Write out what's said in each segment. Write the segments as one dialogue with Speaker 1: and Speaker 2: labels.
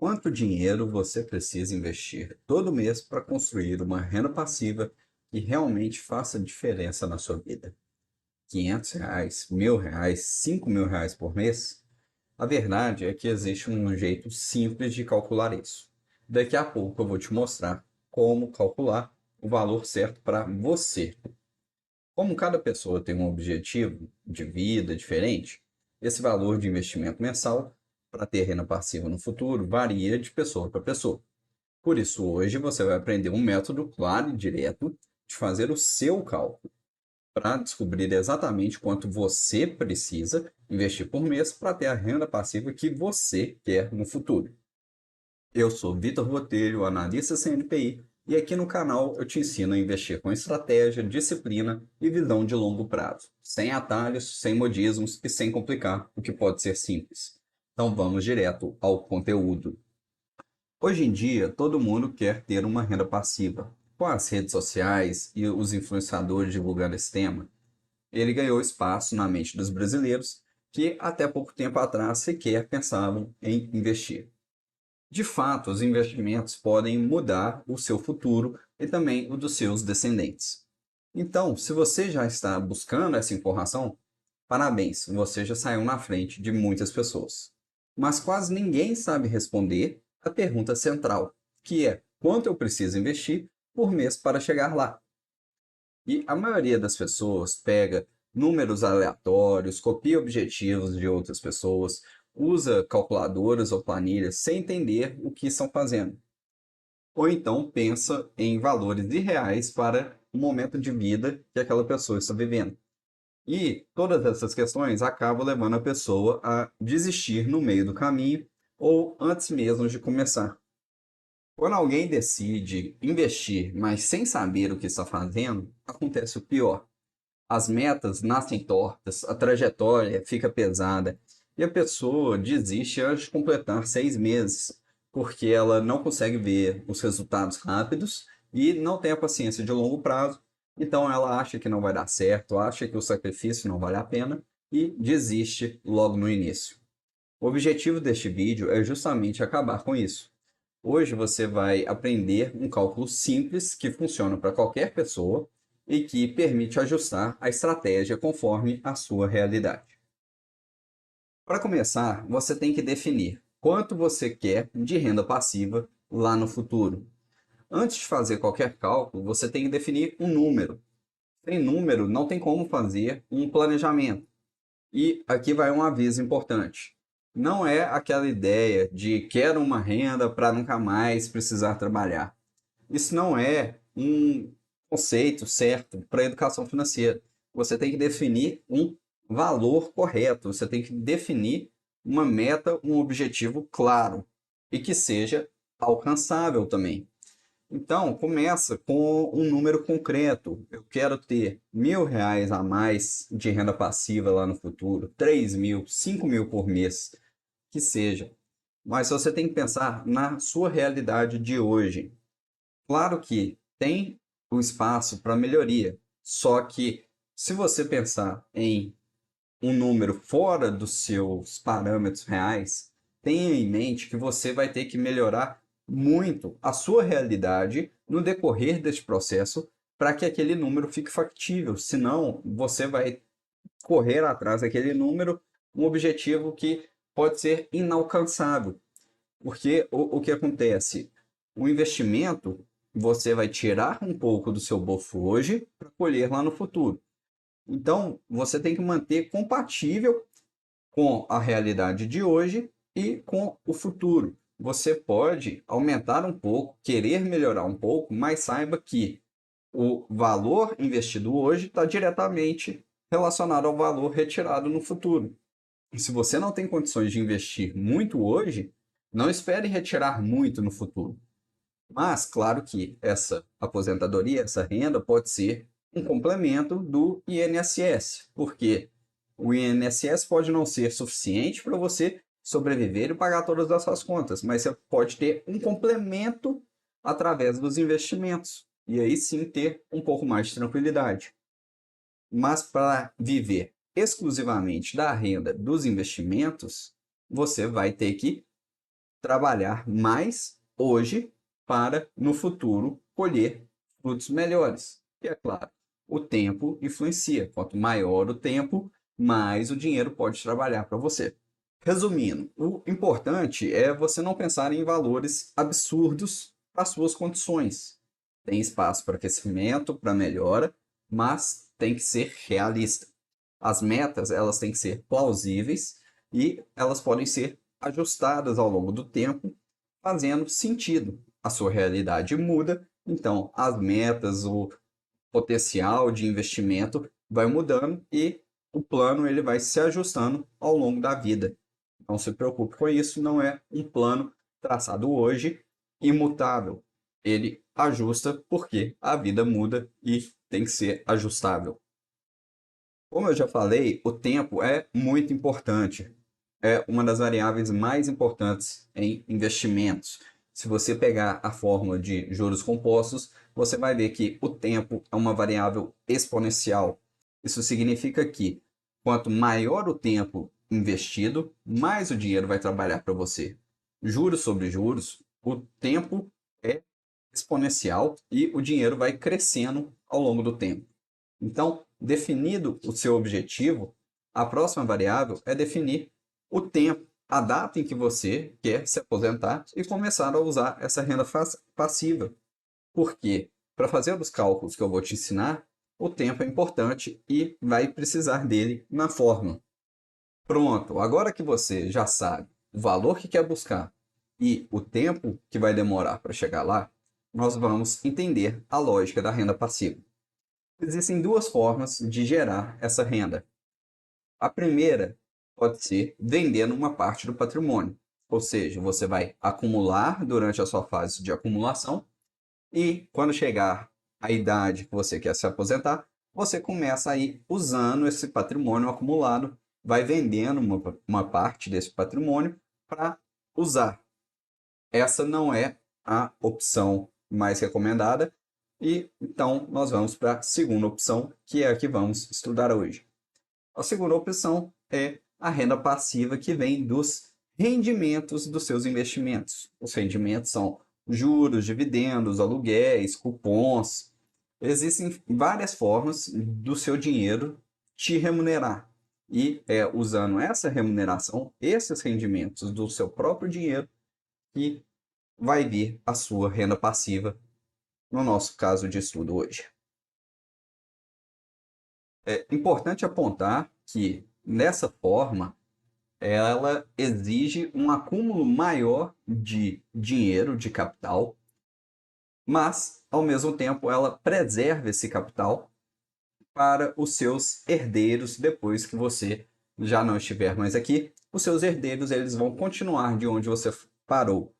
Speaker 1: Quanto dinheiro você precisa investir todo mês para construir uma renda passiva que realmente faça diferença na sua vida? R$ 500, R$ 1.000, R$ 5.000 por mês? A verdade é que existe um jeito simples de calcular isso. Daqui a pouco eu vou te mostrar como calcular o valor certo para você. Como cada pessoa tem um objetivo de vida diferente, esse valor de investimento mensal para ter renda passiva no futuro varia de pessoa para pessoa. Por isso, hoje você vai aprender um método claro e direto de fazer o seu cálculo para descobrir exatamente quanto você precisa investir por mês para ter a renda passiva que você quer no futuro. Eu sou Vitor Botelho, analista CNPI, e aqui no canal eu te ensino a investir com estratégia, disciplina e visão de longo prazo, sem atalhos, sem modismos e sem complicar o que pode ser simples. Então vamos direto ao conteúdo. Hoje em dia, todo mundo quer ter uma renda passiva. Com as redes sociais e os influenciadores divulgando esse tema, ele ganhou espaço na mente dos brasileiros que até pouco tempo atrás sequer pensavam em investir. De fato, os investimentos podem mudar o seu futuro e também o dos seus descendentes. Então, se você já está buscando essa informação, parabéns, você já saiu na frente de muitas pessoas. Mas quase ninguém sabe responder a pergunta central, que é: quanto eu preciso investir por mês para chegar lá? E a maioria das pessoas pega números aleatórios, copia objetivos de outras pessoas, usa calculadoras ou planilhas sem entender o que estão fazendo. Ou então pensa em valores irreais para o momento de vida que aquela pessoa está vivendo. E todas essas questões acabam levando a pessoa a desistir no meio do caminho ou antes mesmo de começar. Quando alguém decide investir, mas sem saber o que está fazendo, acontece o pior. As metas nascem tortas, a trajetória fica pesada e a pessoa desiste antes de completar 6 meses, porque ela não consegue ver os resultados rápidos e não tem a paciência de longo prazo. Então ela acha que não vai dar certo, acha que o sacrifício não vale a pena e desiste logo no início. O objetivo deste vídeo é justamente acabar com isso. Hoje você vai aprender um cálculo simples que funciona para qualquer pessoa e que permite ajustar a estratégia conforme a sua realidade. Para começar, você tem que definir quanto você quer de renda passiva lá no futuro. Antes de fazer qualquer cálculo, você tem que definir um número. Sem número, não tem como fazer um planejamento. E aqui vai um aviso importante. Não é aquela ideia de quero uma renda para nunca mais precisar trabalhar. Isso não é um conceito certo para a educação financeira. Você tem que definir um valor correto, você tem que definir uma meta, um objetivo claro e que seja alcançável também. Então, começa com um número concreto. Eu quero ter R$ 1.000 a mais de renda passiva lá no futuro, 3.000, 5.000 por mês, que seja. Mas você tem que pensar na sua realidade de hoje. Claro que tem o espaço para melhoria, só que se você pensar em um número fora dos seus parâmetros reais, tenha em mente que você vai ter que melhorar muito a sua realidade no decorrer deste processo para que aquele número fique factível. Senão, você vai correr atrás daquele número, um objetivo que pode ser inalcançável. Porque o que acontece? O investimento, você vai tirar um pouco do seu bolso hoje para colher lá no futuro. Então, você tem que manter compatível com a realidade de hoje e com o futuro. Você pode aumentar um pouco, querer melhorar um pouco, mas saiba que o valor investido hoje está diretamente relacionado ao valor retirado no futuro. E se você não tem condições de investir muito hoje, não espere retirar muito no futuro. Mas, claro que essa aposentadoria, essa renda, pode ser um complemento do INSS, porque o INSS pode não ser suficiente para você sobreviver e pagar todas as suas contas, mas você pode ter um complemento através dos investimentos, e aí sim ter um pouco mais de tranquilidade. Mas para viver exclusivamente da renda dos investimentos, você vai ter que trabalhar mais hoje para no futuro colher frutos melhores. E é claro, o tempo influencia. Quanto maior o tempo, mais o dinheiro pode trabalhar para você. Resumindo, o importante é você não pensar em valores absurdos para suas condições. Tem espaço para crescimento, para melhora, mas tem que ser realista. As metas, elas têm que ser plausíveis e elas podem ser ajustadas ao longo do tempo, fazendo sentido. A sua realidade muda, então as metas, o potencial de investimento vai mudando e o plano ele vai se ajustando ao longo da vida. Não se preocupe com isso, não é um plano traçado hoje, imutável. Ele ajusta porque a vida muda e tem que ser ajustável. Como eu já falei, o tempo é muito importante. É uma das variáveis mais importantes em investimentos. Se você pegar a fórmula de juros compostos, você vai ver que o tempo é uma variável exponencial. Isso significa que quanto maior o tempo investido, mais o dinheiro vai trabalhar para você. Juros sobre juros, o tempo é exponencial e o dinheiro vai crescendo ao longo do tempo. Então, definido o seu objetivo, a próxima variável é definir o tempo, a data em que você quer se aposentar e começar a usar essa renda passiva. Porque, para fazer os cálculos que eu vou te ensinar, o tempo é importante e vai precisar dele na fórmula. Pronto, agora que você já sabe o valor que quer buscar e o tempo que vai demorar para chegar lá, nós vamos entender a lógica da renda passiva. Existem duas formas de gerar essa renda. A primeira pode ser vendendo uma parte do patrimônio, ou seja, você vai acumular durante a sua fase de acumulação e quando chegar a idade que você quer se aposentar, você começa a ir usando esse patrimônio acumulado, vai vendendo uma parte desse patrimônio para usar. Essa não é a opção mais recomendada, e então nós vamos para a segunda opção, que é a que vamos estudar hoje. A segunda opção é a renda passiva que vem dos rendimentos dos seus investimentos. Os rendimentos são juros, dividendos, aluguéis, cupons. Existem várias formas do seu dinheiro te remunerar. E é usando essa remuneração, esses rendimentos do seu próprio dinheiro, que vai vir a sua renda passiva, no nosso caso de estudo hoje. É importante apontar que, nessa forma, ela exige um acúmulo maior de dinheiro, de capital, mas, ao mesmo tempo, ela preserva esse capital para os seus herdeiros depois que você já não estiver mais aqui. Os seus herdeiros eles vão continuar de onde você parou.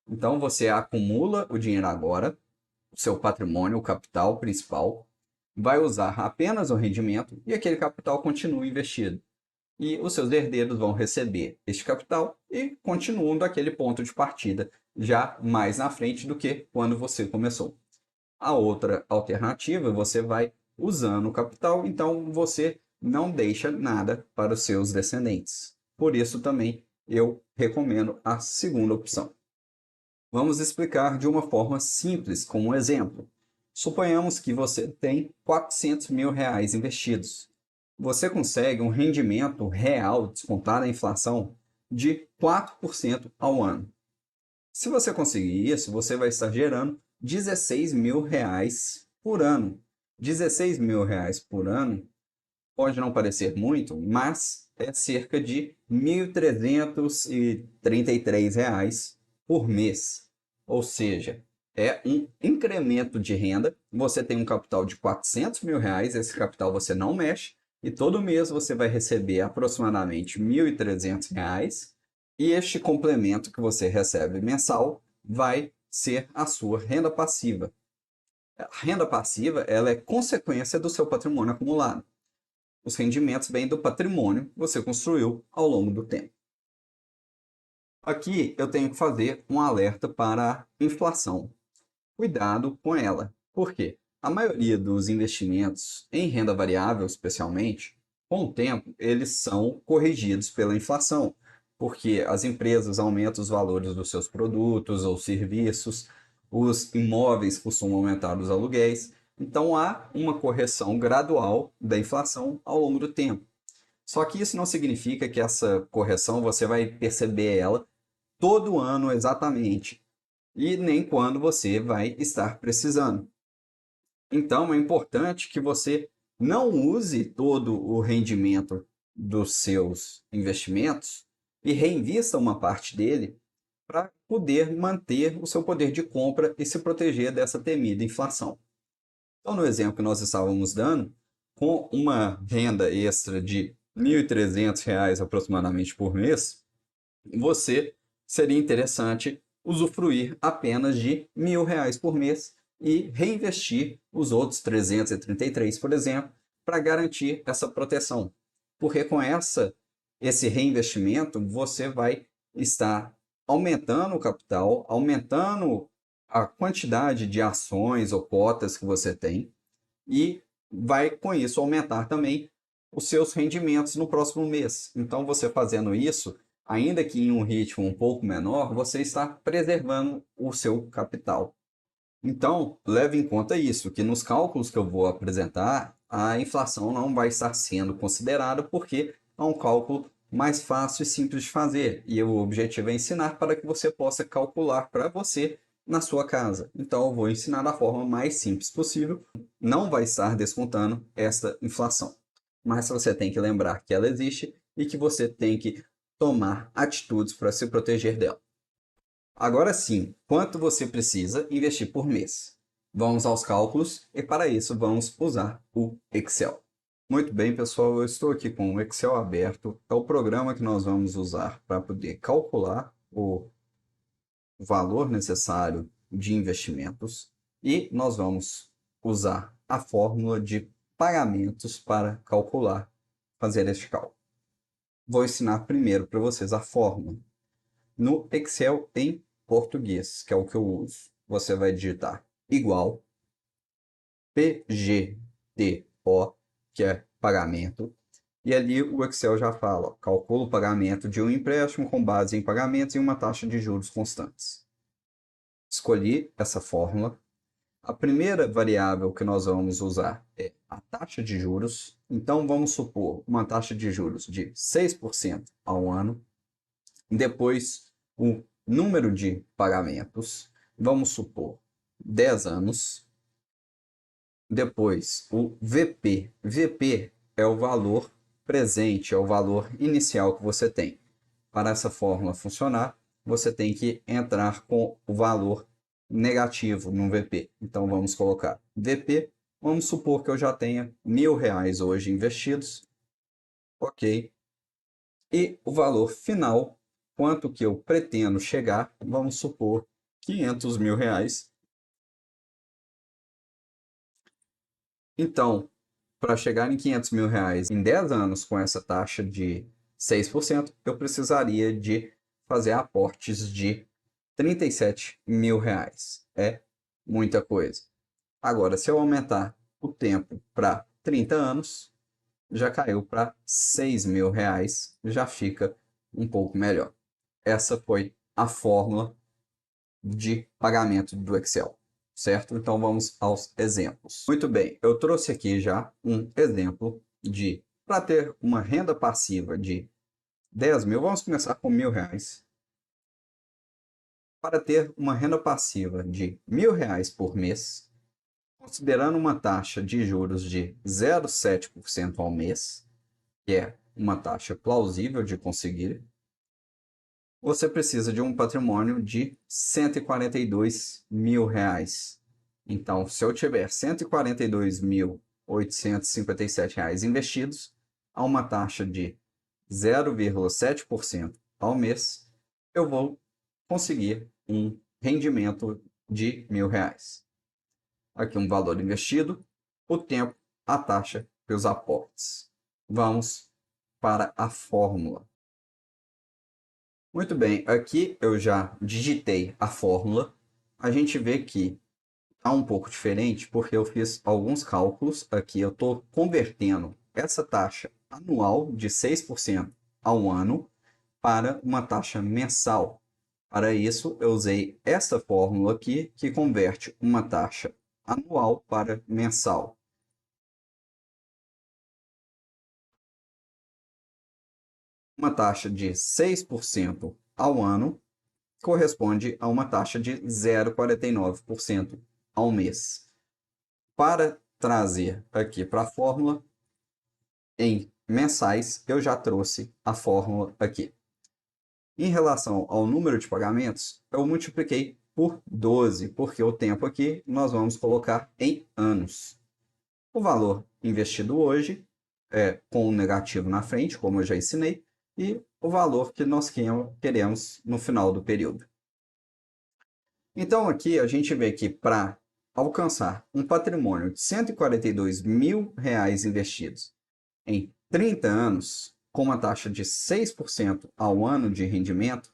Speaker 1: Então, você acumula o dinheiro agora, o seu patrimônio, o capital principal, vai usar apenas o rendimento e aquele capital continua investido. E os seus herdeiros vão receber este capital e continuam daquele ponto de partida, já mais na frente do que quando você começou. A outra alternativa, você vai usando o capital, então você não deixa nada para os seus descendentes. Por isso também eu recomendo a segunda opção. Vamos explicar de uma forma simples, com um exemplo. Suponhamos que você tem 400 mil reais investidos. Você consegue um rendimento real, descontado a inflação, de 4% ao ano. Se você conseguir isso, você vai estar gerando 16 mil reais por ano. 16 mil reais por ano pode não parecer muito, mas é cerca de R$ 1.333 por mês. Ou seja, é um incremento de renda. Você tem um capital de 400 mil reais, esse capital você não mexe, e todo mês você vai receber aproximadamente R$ 1.300, e este complemento que você recebe mensal vai ser a sua renda passiva. A renda passiva ela é consequência do seu patrimônio acumulado. Os rendimentos vêm do patrimônio que você construiu ao longo do tempo. Aqui eu tenho que fazer um alerta para a inflação. Cuidado com ela. Por quê? A maioria dos investimentos em renda variável, especialmente, com o tempo, eles são corrigidos pela inflação. porque as empresas aumentam os valores dos seus produtos ou serviços, os imóveis costumam aumentar os aluguéis, então há uma correção gradual da inflação ao longo do tempo. Só que isso não significa que essa correção você vai perceber ela todo ano exatamente, e nem quando você vai estar precisando. Então é importante que você não use todo o rendimento dos seus investimentos e reinvista uma parte dele para poder manter o seu poder de compra e se proteger dessa temida inflação. Então, no exemplo que nós estávamos dando, com uma renda extra de R$ 1.300 aproximadamente por mês, você seria interessante usufruir apenas de R$ 1.000 por mês e reinvestir os outros 333, por exemplo, para garantir essa proteção. Porque com esse reinvestimento, você vai estar aumentando o capital, aumentando a quantidade de ações ou cotas que você tem e vai com isso aumentar também os seus rendimentos no próximo mês. Então, você fazendo isso, ainda que em um ritmo um pouco menor, você está preservando o seu capital. Então, leve em conta isso, que nos cálculos que eu vou apresentar, a inflação não vai estar sendo considerada porque é um cálculo mais fácil e simples de fazer. E o objetivo é ensinar para que você possa calcular para você na sua casa. Então, eu vou ensinar da forma mais simples possível. Não vai estar descontando essa inflação. Mas você tem que lembrar que ela existe e que você tem que tomar atitudes para se proteger dela. Agora sim, quanto você precisa investir por mês? Vamos aos cálculos e para isso vamos usar o Excel. Muito bem, pessoal, eu estou aqui com o Excel aberto. É o programa que nós vamos usar para poder calcular o valor necessário de investimentos e nós vamos usar a fórmula de pagamentos para calcular, fazer este cálculo. Vou ensinar primeiro para vocês a fórmula. No Excel em português, que é o que eu uso, você vai digitar igual PGTO, que é pagamento, e ali o Excel já fala, calcula o pagamento de um empréstimo com base em pagamentos e uma taxa de juros constantes. Escolhi essa fórmula. A primeira variável que nós vamos usar é a taxa de juros. Então, vamos supor uma taxa de juros de 6% ao ano. Depois, o número de pagamentos, vamos supor 10 anos. Depois, o VP. VP é o valor presente, é o valor inicial que você tem. Para essa fórmula funcionar, você tem que entrar com o valor negativo no VP. Então, vamos colocar VP. Vamos supor que eu já tenha R$ 1.000 hoje investidos. Ok. E o valor final, quanto que eu pretendo chegar, vamos supor R$ 500 mil. Então, para chegar em R$ 500 mil em 10 anos com essa taxa de 6%, eu precisaria de fazer aportes de R$ 37 mil. É muita coisa. Agora, se eu aumentar o tempo para 30 anos, já caiu para R$ 6 mil, já fica um pouco melhor. Essa foi a fórmula de pagamento do Excel, certo? Então vamos aos exemplos. Muito bem, eu trouxe aqui já um exemplo de, para ter uma renda passiva de 10 mil, vamos começar com R$ 1.000. Para ter uma renda passiva de R$ 1.000 por mês, considerando uma taxa de juros de 0,7% ao mês, que é uma taxa plausível de conseguir, você precisa de um patrimônio de R$ 142 mil. Então, se eu tiver R$ 142.857 investidos a uma taxa de 0,7% ao mês, eu vou conseguir um rendimento de R$ 1.000. Aqui um valor investido, o tempo, a taxa e os aportes. Vamos para a fórmula. Muito bem, aqui eu já digitei a fórmula. A gente vê que está um pouco diferente porque eu fiz alguns cálculos. Aqui eu estou convertendo essa taxa anual de 6% ao ano para uma taxa mensal. Para isso, eu usei esta fórmula aqui, que converte uma taxa anual para mensal. Uma taxa de 6% ao ano corresponde a uma taxa de 0,49% ao mês. Para trazer aqui para a fórmula, em mensais, eu já trouxe a fórmula aqui. Em relação ao número de pagamentos, eu multipliquei por 12, porque o tempo aqui nós vamos colocar em anos. O valor investido hoje é com um negativo na frente, como eu já ensinei, e o valor que nós queremos no final do período. Então aqui a gente vê que para alcançar um patrimônio de R$ 142 mil investidos em 30 anos, com uma taxa de 6% ao ano de rendimento,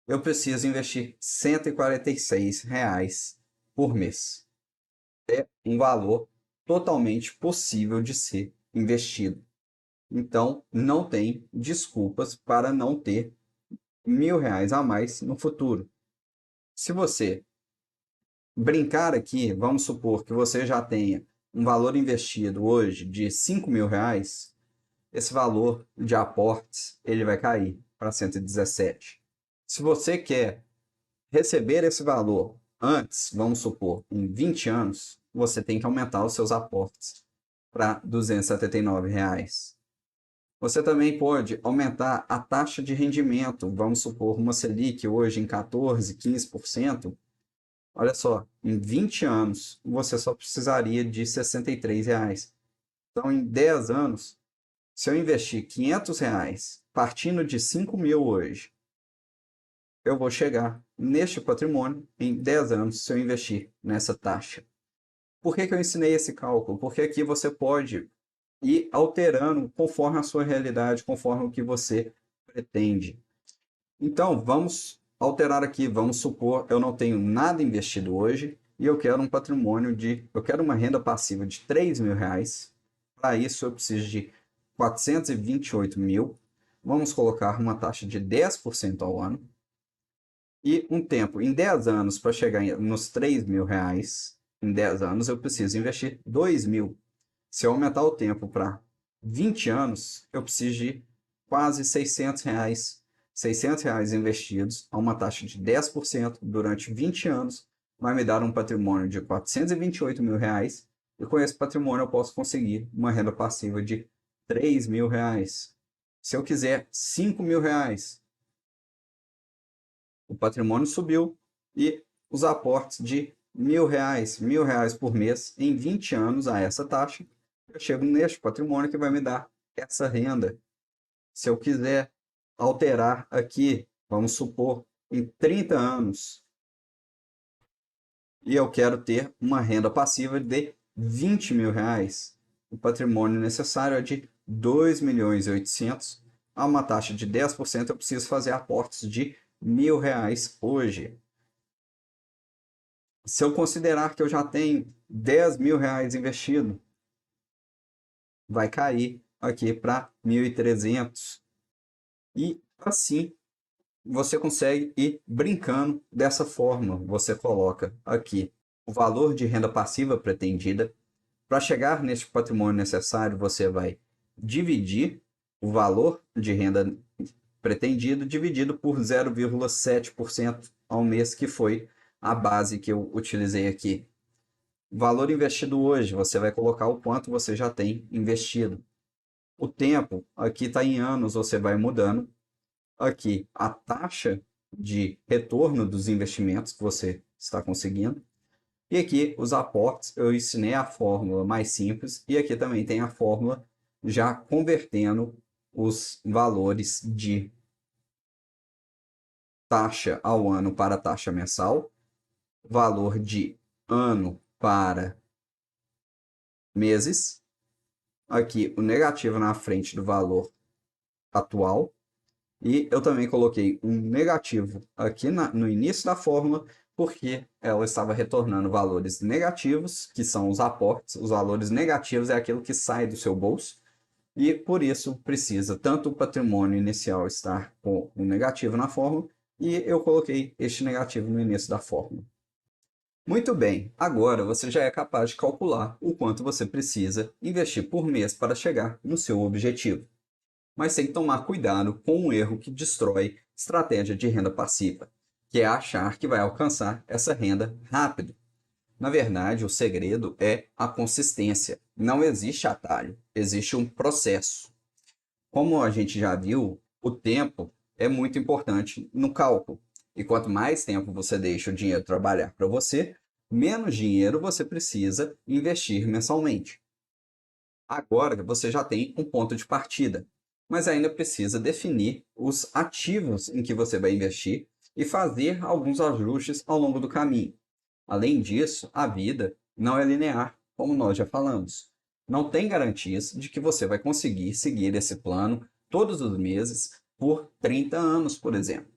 Speaker 1: eu preciso investir R$ 146 por mês. É um valor totalmente possível de ser investido. Então, não tem desculpas para não ter R$ 1.000 a mais no futuro. Se você brincar aqui, vamos supor que você já tenha um valor investido hoje de R$ 5.000, esse valor de aportes ele vai cair para 117. Se você quer receber esse valor antes, vamos supor, em 20 anos, você tem que aumentar os seus aportes para R$ 279. Você também pode aumentar a taxa de rendimento, vamos supor, uma Selic hoje em 14, 15%. Olha só, em 20 anos, você só precisaria de R$ 63. Então, em 10 anos, se eu investir R$ 500 partindo de 5.000 hoje, eu vou chegar neste patrimônio em 10 anos se eu investir nessa taxa. Por que eu ensinei esse cálculo? Porque aqui você pode ir alterando conforme a sua realidade, conforme o que você pretende. Então, vamos alterar aqui. Vamos supor, eu não tenho nada investido hoje e eu quero um patrimônio eu quero uma renda passiva de R$ 3.000. Para isso, eu preciso de 428 mil. Vamos colocar uma taxa de 10% ao ano. E um tempo, em 10 anos, para chegar nos R$ 3.000, em 10 anos eu preciso investir R$ 2.000. Se eu aumentar o tempo para 20 anos, eu preciso de quase R$ 600. R$ 600 investidos a uma taxa de 10% durante 20 anos vai me dar um patrimônio de R$ 428 mil. E com esse patrimônio eu posso conseguir uma renda passiva de R$ 3.000. Se eu quiser R$ 5.000, o patrimônio subiu e os aportes de R$ 1.000 por mês em 20 anos a essa taxa, eu chego neste patrimônio que vai me dar essa renda. Se eu quiser alterar aqui, vamos supor, em 30 anos, e eu quero ter uma renda passiva de R$ 20.000, o patrimônio necessário é de R$ 2.800.000, a uma taxa de 10%, eu preciso fazer aportes de R$ 1.000 hoje. Se eu considerar que eu já tenho R$ 10.000 investido, vai cair aqui para 1.300. E assim você consegue ir brincando dessa forma. Você coloca aqui o valor de renda passiva pretendida. Para chegar neste patrimônio necessário, você vai dividir o valor de renda pretendido dividido por 0,7% ao mês, que foi a base que eu utilizei aqui. Valor investido hoje, você vai colocar o quanto você já tem investido. O tempo, aqui está em anos, você vai mudando. Aqui, a taxa de retorno dos investimentos que você está conseguindo. E aqui, os aportes, eu ensinei a fórmula mais simples. E aqui também tem a fórmula já convertendo os valores de taxa ao ano para taxa mensal, valor de ano para meses, aqui o negativo na frente do valor atual, e eu também coloquei um negativo aqui no início da fórmula, porque ela estava retornando valores negativos, que são os aportes. Os valores negativos é aquilo que sai do seu bolso, e por isso precisa tanto o patrimônio inicial estar com um negativo na fórmula, e eu coloquei este negativo no início da fórmula. Muito bem, agora você já é capaz de calcular o quanto você precisa investir por mês para chegar no seu objetivo. Mas tem que tomar cuidado com um erro que destrói estratégia de renda passiva, que é achar que vai alcançar essa renda rápido. Na verdade, o segredo é a consistência. Não existe atalho, existe um processo. Como a gente já viu, o tempo é muito importante no cálculo. E quanto mais tempo você deixa o dinheiro trabalhar para você, menos dinheiro você precisa investir mensalmente. Agora você já tem um ponto de partida, mas ainda precisa definir os ativos em que você vai investir e fazer alguns ajustes ao longo do caminho. Além disso, a vida não é linear, como nós já falamos. Não tem garantias de que você vai conseguir seguir esse plano todos os meses por 30 anos, por exemplo.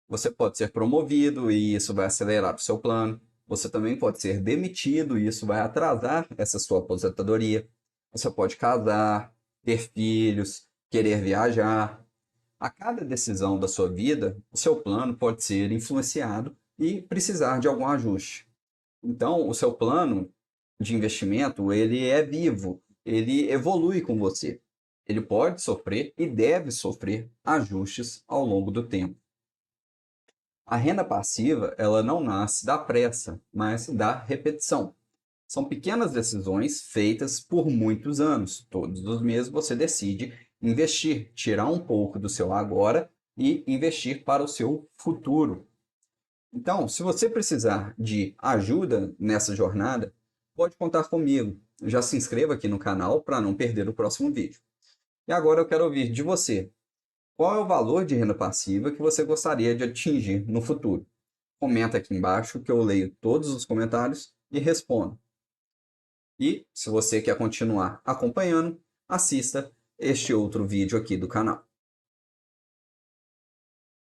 Speaker 1: Você pode ser promovido e isso vai acelerar o seu plano. Você também pode ser demitido e isso vai atrasar essa sua aposentadoria. Você pode casar, ter filhos, querer viajar. A cada decisão da sua vida, o seu plano pode ser influenciado e precisar de algum ajuste. Então, o seu plano de investimento, ele é vivo, ele evolui com você. Ele pode sofrer e deve sofrer ajustes ao longo do tempo. A renda passiva, ela não nasce da pressa, mas da repetição. São pequenas decisões feitas por muitos anos. Todos os meses você decide investir, tirar um pouco do seu agora e investir para o seu futuro. Então, se você precisar de ajuda nessa jornada, pode contar comigo. Já se inscreva aqui no canal para não perder o próximo vídeo. E agora eu quero ouvir de você. Qual é o valor de renda passiva que você gostaria de atingir no futuro? Comenta aqui embaixo que eu leio todos os comentários e respondo. E se você quer continuar acompanhando, assista este outro vídeo aqui do canal.